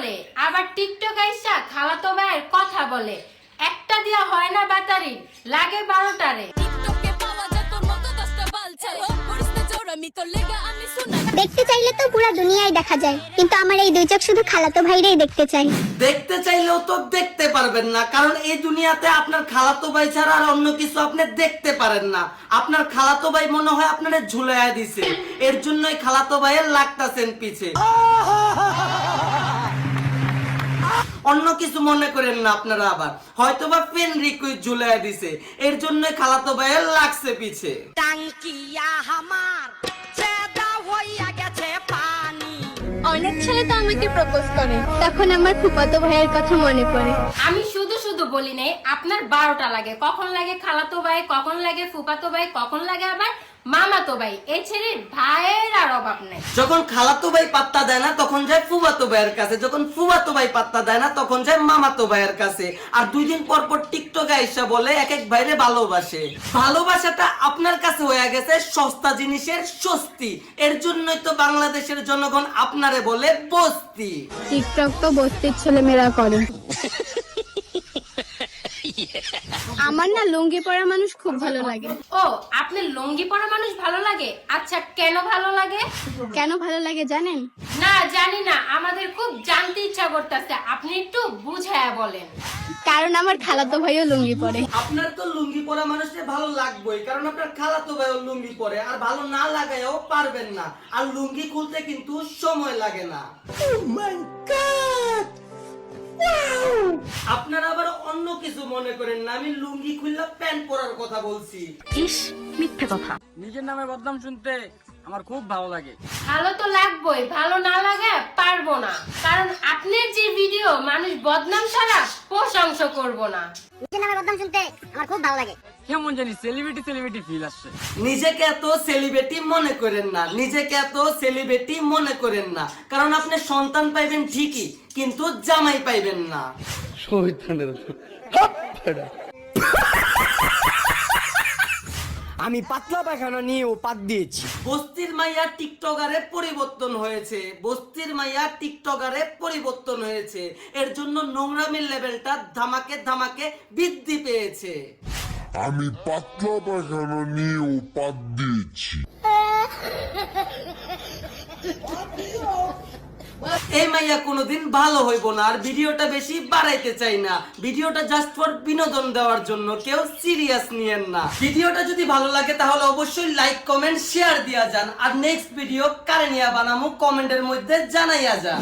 করে, আবার টিকটক আইসা খালাতো ভাইয়ের কথা বলে। একটা দিয়া হয় না বাতারি, লাগে 12টারে। দেখতে চাইলে তো পুরো দুনিয়ায় দেখা যায়, কিন্তু আমার এই দুই চোখ শুধু খালাতো ভাইরাই দেখতে চাই। দেখতে চাইলেও তো দেখতে পারবেন না, কারণ এই দুনিয়াতে আপনার খালাতো ভাই ছাড়া আর অন্য কিছু আপনি দেখতে পারেন না। আপনার খালাতো ভাই মনে হয় আপনারে ঝুলাইয়া দিছে, এর জন্যই খালাতো ভাইয়ের লাগতাছেন পিছে। অন্য কিছু মনে করেন না আপনারা, আবার হয়তোবা পেন রিকুইট ঝুলাইয়া দিছে, এর জন্যই খালাতো ভাইয়ের লাগছে পিছে। অনেক ছেলে তো আমাকে প্রপোজ করে, তখন আমার ফুফাতো ভাইয়ের কথা মনে পড়ে। আমি শুধু শুধু বলি নাই, আপনার 12টা লাগে। কখন লাগে খালাতো ভাই, কখন লাগে ফুফাতো ভাই, কখন লাগে আবার মামাতো ভাই। এই ছেলের ভাইয়ের আর অভাব নেই। যখন খালাতো ভাই পাত্তা দেয় না তখন যায় ফুফাতো ভাইয়ের কাছে, যখন ফুফাতো ভাই পাত্তা দেয় না তখন যায় মামাতো ভাইয়ের কাছে। আর 2 দিন পর পর টিকটকে আইসা বলে এক এক ভাইরে ভালোবাসে। ভালোবাসাটা আপনার কাছে হয়ে গেছে সস্তা জিনিসের স্বস্তি, এর জন্যই তো বাংলাদেশের জনগণ আপনারে বলে বস্তি। টিকটক তো বস্তির ছেলেমেয়েরা করে। আমার না লুঙ্গি পরা মানুষ খুব ভালো লাগে। ও, আপনার লুঙ্গি পরা মানুষ ভালো লাগে? আচ্ছা, কেন ভালো লাগে? কেন ভালো লাগে জানেন? না, জানি না, আমাদের খুব জানতে ইচ্ছা করতেছে, আপনি একটু বুঝায়া বলেন। কারণ আমার খালাতো ভাইও লুঙ্গি পরে। আপনার তো লুঙ্গি পরা মানুষের ভালো লাগবেই, কারণ আপনার খালাতো ভাইও লুঙ্গি পরে, আর ভালো না লাগায়ও পারবেন না। আর লুঙ্গি খুলতে কিন্তু সময় লাগে না। আপনারা আবার অন্য কিছু মনে করেন না, আমি লুঙ্গি খুললা প্যান্ট পরার কথা বলছি। ইস, মিথ্যে কথা। নিজের নামে বদনাম শুনতে আমার খুব ভালো লাগে। ভালো তো লাগবেই, ভালো না লাগে পারবো না, কারণ আপনার যে ভিডিও মানুষ বদনাম ছাড়া প্রশংসা করবো না। নিজের নামে বদনাম শুনতে আমার খুব ভালো লাগে। কেমন জানি সেলিব্রিটি ফিল আসছে। নিজেকে এত সেলিব্রিটি মনে করেন না, নিজেকে এত সেলিব্রিটি মনে করেন না, কারণ আপনি সন্তান পাইবেন ঠিকই, কিন্তু জামাই পাইবেন না। আমি পাতলা পায়খানা নিয়ে পাত দিয়েছি। বস্তির মাইয়া টিকটকারে পরিবর্তন হয়েছে, বস্তির মাইয়া টিকটকারে পরিবর্তন হয়েছে, এর জন্য নোংরামির লেভেলটা ধামাকে ধামাকে বৃদ্ধি পেয়েছে। আমি পাতলা পায়খানা নিয়েও পাত দিয়েছি। এই মাইয়া কোনোদিন ভালো হইব না, আর ভিডিওটা বেশি বাড়াইতে চাই না, ভিডিওটা জাস্ট ফর বিনোদন দেওয়ার জন্য, কেউ সিরিয়াস নিয়েন না। ভিডিওটা যদি ভালো লাগে তাহলে অবশ্যই লাইক কমেন্ট শেয়ার দিয়া যান, আর নেক্সট ভিডিও কারে নিয়ে বানামু কমেন্টের মধ্যে জানাইয়া যান।